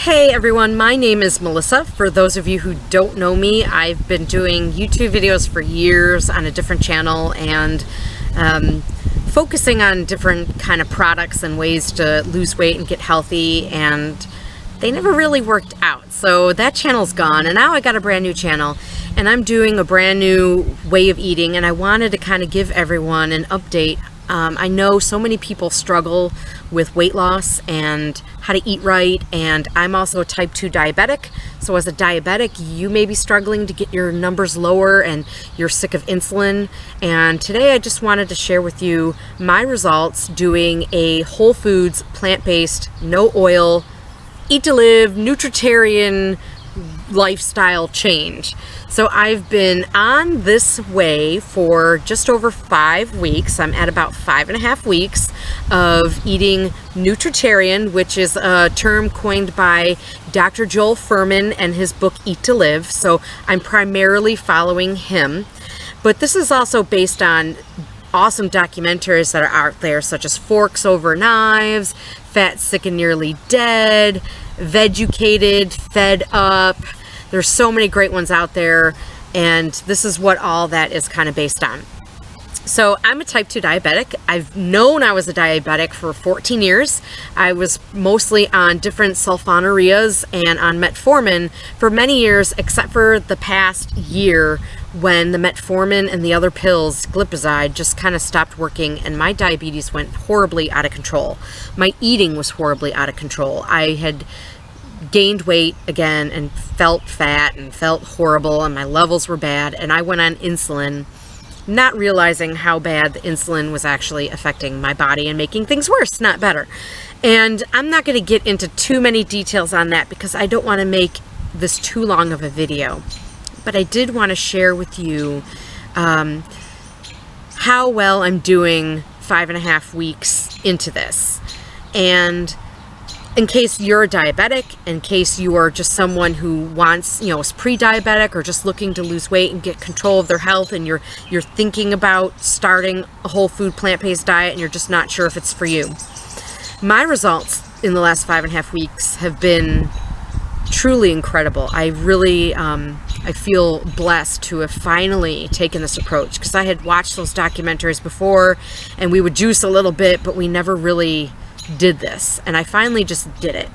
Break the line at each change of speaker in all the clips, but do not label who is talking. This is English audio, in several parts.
Hey everyone, my name is Melissa. For those of you who don't know me, I've been doing YouTube videos for years on a different channel and focusing on different kind of products and ways to lose weight and get healthy, and they never really worked out. So that channel's gone, and now I got a brand new channel and I'm doing a brand new way of eating, and I wanted to kind of give everyone an update. I know so many people struggle with weight loss and how to eat right, and I'm also a type 2 diabetic. So as a diabetic, you may be struggling to get your numbers lower and you're sick of insulin. And today I just wanted to share with you my results doing a whole foods, plant-based, no oil, eat to live, Nutritarian lifestyle change. So I've been on this way for just over 5 weeks. I'm at about 5.5 weeks of eating Nutritarian, which is a term coined by Dr. Joel Fuhrman and his book Eat to Live. So I'm primarily following him, but this is also based on awesome documentaries that are out there, such as Forks Over Knives, Fat, Sick and Nearly Dead, Vegucated, Fed Up. There's so many great ones out there, and this is what all that is kind of based on. So I'm a type 2 diabetic. I've known I was a diabetic for 14 years. I was mostly on different sulfonylureas and on metformin for many years, except for the past year when the metformin and the other pills, glipizide, just kind of stopped working, and my diabetes went horribly out of control. My eating was horribly out of control. I had gained weight again and felt fat and felt horrible, and my levels were bad, and I went on insulin, not realizing how bad the insulin was actually affecting my body and making things worse, not better. And I'm not going to get into too many details on that because I don't want to make this too long of a video, but I did want to share with you how well I'm doing 5.5 weeks into this. And in case you're a diabetic, in case you are just someone who wants, is pre-diabetic or just looking to lose weight and get control of their health, and you're thinking about starting a whole food plant-based diet and you're just not sure if it's for you. My results in the last 5.5 weeks have been truly incredible. I really, I feel blessed to have finally taken this approach, because I had watched those documentaries before and we would juice a little bit, but we never really did this, and I finally just did it.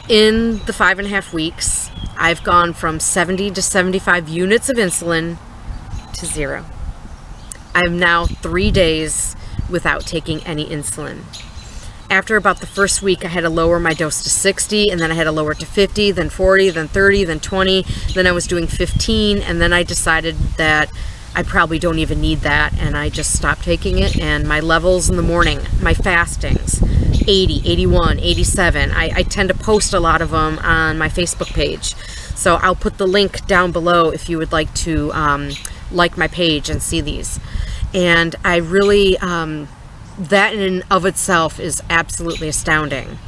In the 5.5 weeks, I've gone from 70 to 75 units of insulin to 0. I'm now 3 days without taking any insulin. After about the first week, I had to lower my dose to 60, and then I had to lower it to 50, then 40, then 30, then 20, then I was doing 15, and then I decided that I probably don't even need that, and I just stopped taking it. And my levels in the morning, my fastings, 80, 81, 87. I tend to post a lot of them on my Facebook page, so I'll put the link down below if you would like to like my page and see these. And I really, that in and of itself is absolutely astounding.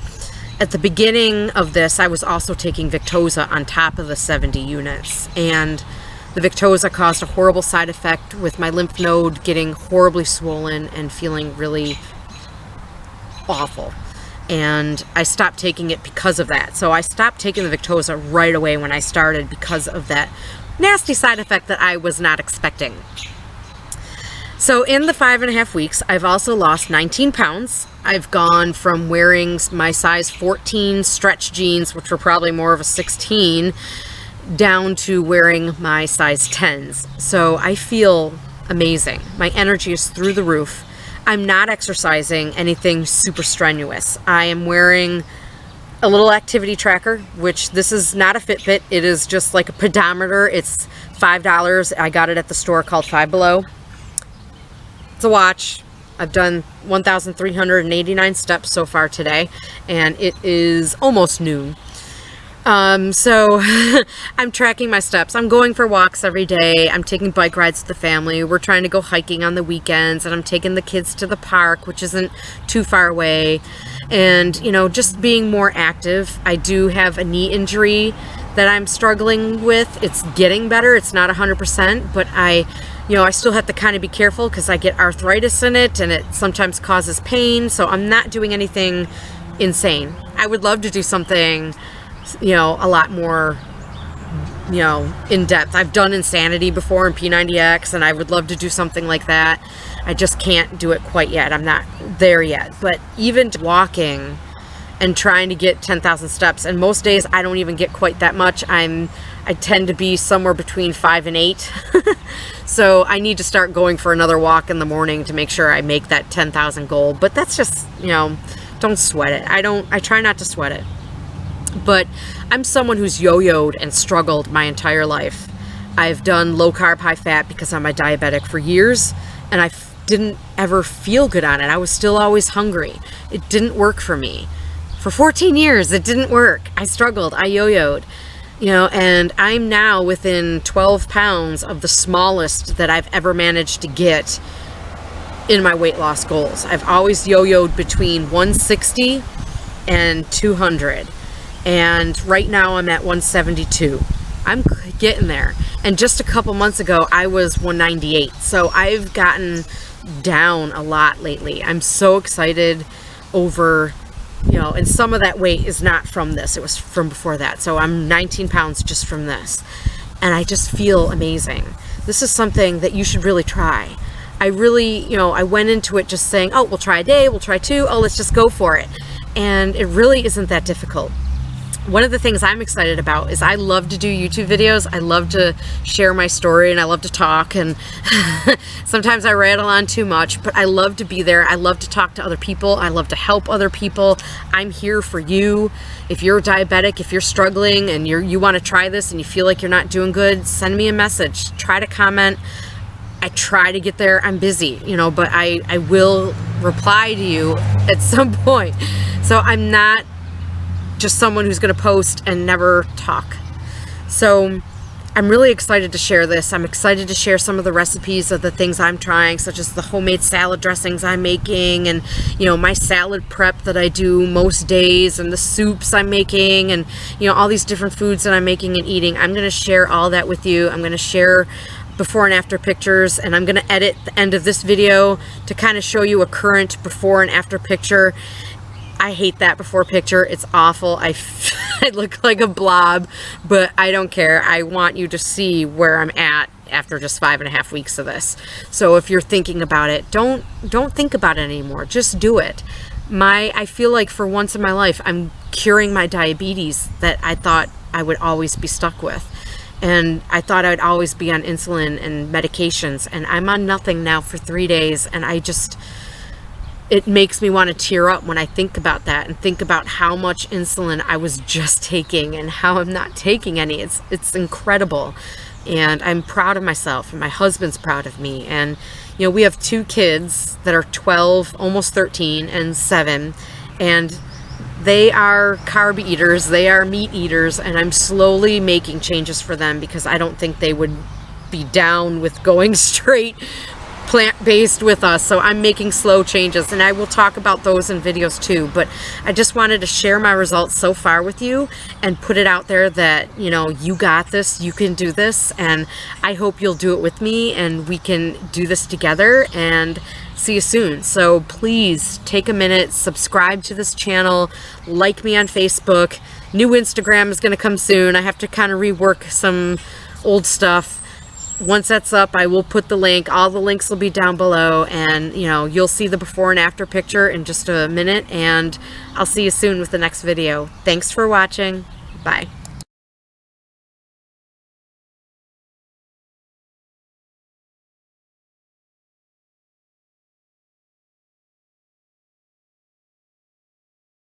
At the beginning of this, I was also taking Victoza on top of the 70 units, and the Victoza caused a horrible side effect with my lymph node getting horribly swollen and feeling really awful. And I stopped taking it because of that. So I stopped taking the Victoza right away when I started because of that nasty side effect that I was not expecting. So in the 5.5 weeks, I've also lost 19 pounds. I've gone from wearing my size 14 stretch jeans, which were probably more of a 16, down to wearing my size 10s. So I feel amazing. My energy is through the roof. I'm not exercising anything super strenuous. I am wearing a little activity tracker, which this is not a Fitbit. It is just like a pedometer. It's $5. I got it at the store called Five Below. It's a watch. I've done 1,389 steps so far today, and it is almost noon. So I'm tracking my steps. I'm going for walks every day. I'm taking bike rides with the family. We're trying to go hiking on the weekends, and I'm taking the kids to the park, which isn't too far away. And, just being more active. I do have a knee injury that I'm struggling with. It's getting better. It's not 100%, but I still have to kind of be careful because I get arthritis in it, and it sometimes causes pain. So I'm not doing anything insane. I would love to do something, you know, a lot more, you know, in depth. I've done Insanity before and P90X, and I would love to do something like that. I just can't do it quite yet. I'm not there yet. But even walking and trying to get 10,000 steps, and most days I don't even get quite that much. I tend to be somewhere between 5 and 8. So I need to start going for another walk in the morning to make sure I make that 10,000 goal. But that's just, you know, don't sweat it. I try not to sweat it. But I'm someone who's yo-yoed and struggled my entire life. I've done low carb, high fat because I'm a diabetic for years, and I didn't ever feel good on it. I was still always hungry. It didn't work for me. For 14 years, it didn't work. I struggled. I yo-yoed. You know, and I'm now within 12 pounds of the smallest that I've ever managed to get in my weight loss goals. I've always yo-yoed between 160 and 200. And right now I'm at 172. I'm getting there. And just a couple months ago, I was 198. So I've gotten down a lot lately. I'm so excited over, you know, and some of that weight is not from this. It was from before that. So I'm 19 pounds just from this. And I just feel amazing. This is something that you should really try. I really, you know, I went into it just saying, oh, we'll try a day, we'll try 2. Oh, let's just go for it. And it really isn't that difficult. One of the things I'm excited about is I love to do YouTube videos. I love to share my story, and I love to talk, and sometimes I rattle on too much, but I love to be there. I love to talk to other people. I love to help other people. I'm here for you. If you're diabetic, if you're struggling and you want to try this and you feel like you're not doing good, send me a message. Try to comment. I try to get there. I'm busy, you know, but I will reply to you at some point. So I'm not just someone who's going to post and never talk. So I'm really excited to share this. I'm excited to share some of the recipes of the things I'm trying, such as the homemade salad dressings I'm making, and, you know, my salad prep that I do most days, and the soups I'm making, and, you know, all these different foods that I'm making and eating. I'm going to share all that with you. I'm going to share before and after pictures, and I'm going to edit the end of this video to kind of show you a current before and after picture. I hate that before picture. It's awful. I look like a blob, but I don't care. I want you to see where I'm at after just 5.5 weeks of this. So if you're thinking about it, don't think about it anymore. Just do it. I feel like for once in my life, I'm curing my diabetes that I thought I would always be stuck with. And I thought I'd always be on insulin and medications, and I'm on nothing now for 3 days, and it makes me want to tear up when I think about that and think about how much insulin I was just taking and how I'm not taking any. It's incredible. And I'm proud of myself, and my husband's proud of me. And, you know, we have 2 kids that are 12, almost 13, and 7. And they are carb eaters, they are meat eaters, and I'm slowly making changes for them because I don't think they would be down with going straight plant-based with us. So I'm making slow changes, and I will talk about those in videos too. But I just wanted to share my results so far with you and put it out there that, you know, you got this, you can do this, and I hope you'll do it with me, and we can do this together. And see you soon. So please take a minute, subscribe to this channel, like me on Facebook. New Instagram is going to come soon. I have to kind of rework some old stuff. Once that's up, I will put the link. All the links will be down below, and, you know, you'll see the before and after picture in just a minute, and I'll see you soon with the next video. Thanks for watching. Bye.